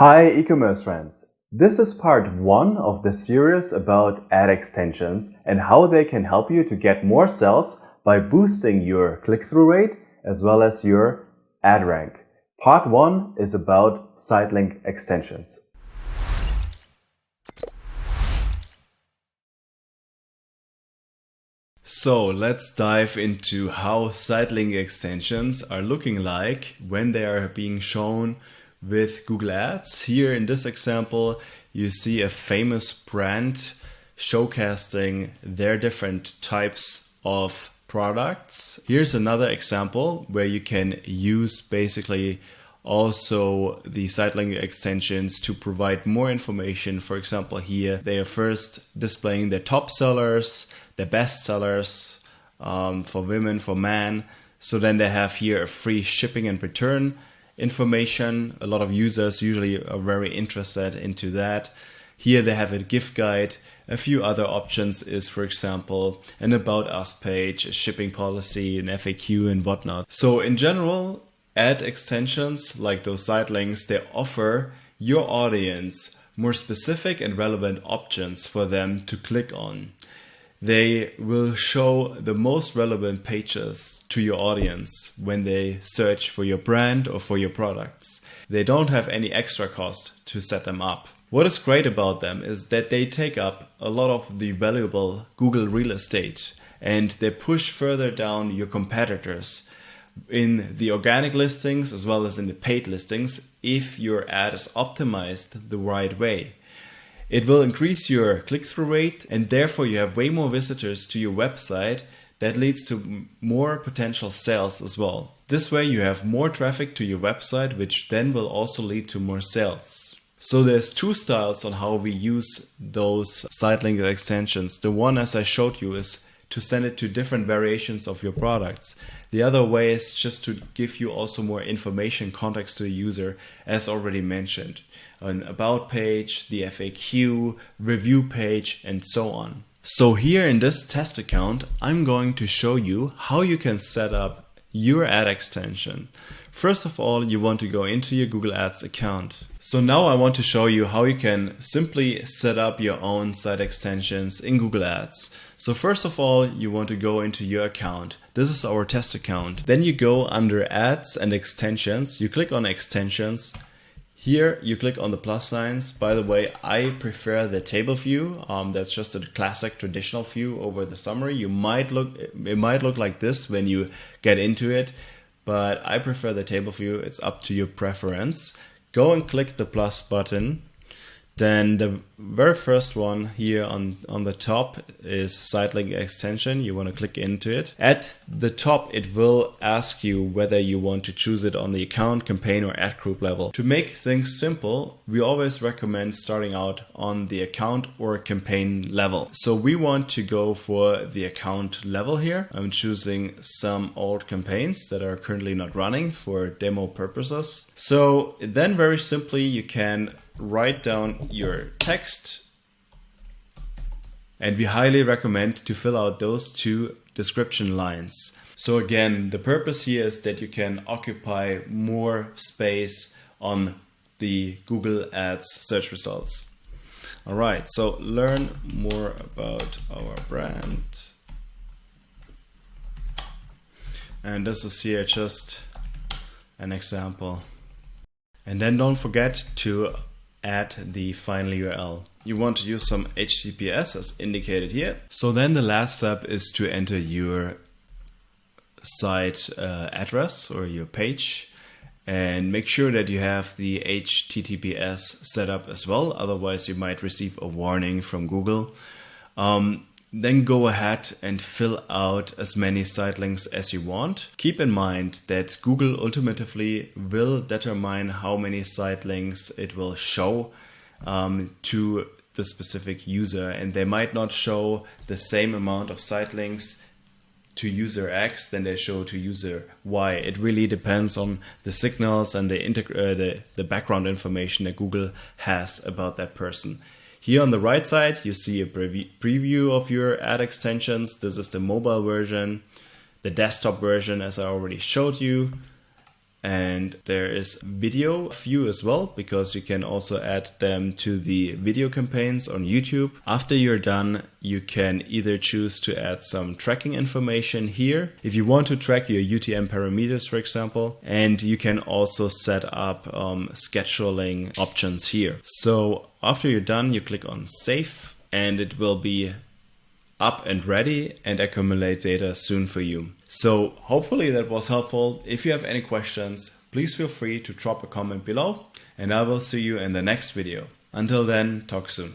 Hi e-commerce friends! This is part 1 of the series about ad extensions and how they can help you to get more sales by boosting your click-through rate as well as your ad rank. Part 1 is about site link extensions. So let's dive into how site link extensions are looking like when they are being shown with Google Ads. Here in this example, you see a famous brand showcasing their different types of products. Here's another example where you can use basically also the site link extensions to provide more information. For example, here they are first displaying their top sellers, their best sellers for women, for men. So then they have here a free shipping and return information. A lot of users usually are very interested into that. Here they have a gift guide. A few other options is, for example, an About Us page, a shipping policy, an FAQ and whatnot. So in general, ad extensions like those site links, they offer your audience more specific and relevant options for them to click on. They will show the most relevant pages to your audience when they search for your brand or for your products. They don't have any extra cost to set them up. What is great about them is that they take up a lot of the valuable Google real estate and they push further down your competitors in the organic listings as well as in the paid listings if your ad is optimized the right way. It will increase your click-through rate and therefore you have way more visitors to your website. That leads to more potential sales as well. This way you have more traffic to your website, which then will also lead to more sales. So there's two styles on how we use those site link extensions. The one, as I showed you, is to send it to different variations of your products. The other way is just to give you also more information, context to the user, as already mentioned. An about page, the FAQ, review page, and so on. So here in this test account, I'm going to show you how you can set up your ad extension. First of all, you want to go into your Google Ads account. So now I want to show you how you can simply set up your own site extensions in Google Ads. So first of all, you want to go into your account. This is our test account. Then you go under Ads and Extensions. You click on Extensions. Here you click on the plus signs. By the way, I prefer the table view. That's just a classic traditional view over the summary. It might look like this when you get into it, but I prefer the table view. It's up to your preference. Go and click the plus button. Then the very first one here on the top is site link extension. You want to click into it. At the top, it will ask you whether you want to choose it on the account, campaign, or ad group level. To make things simple, we always recommend starting out on the account or campaign level. So we want to go for the account level here. I'm choosing some old campaigns that are currently not running for demo purposes. So then very simply, you can write down your text, and we highly recommend to fill out those two description lines. So again, the purpose here is that you can occupy more space on the Google Ads search results. All right, so learn more about our brand. And this is here just an example. And then don't forget to add the final URL. You want to use some HTTPS as indicated here. So then the last step is to enter your site address or your page and make sure that you have the HTTPS set up as well. Otherwise you might receive a warning from Google. Then go ahead and fill out as many site links as you want. Keep in mind that Google ultimately will determine how many site links it will show to the specific user, and they might not show the same amount of site links to user X than they show to user Y. It really depends on the signals and the background information that Google has about that person. Here on the right side, you see a preview of your ad extensions. This is the mobile version, the desktop version, as I already showed you. And there is video view as well, because you can also add them to the video campaigns on YouTube. After you're done, you can either choose to add some tracking information here if you want to track your UTM parameters, for example, and you can also set up scheduling options here. So after you're done, you click on save and it will be up and ready and accumulate data soon for you. So hopefully that was helpful. If you have any questions, please feel free to drop a comment below and I will see you in the next video. Until then, talk soon.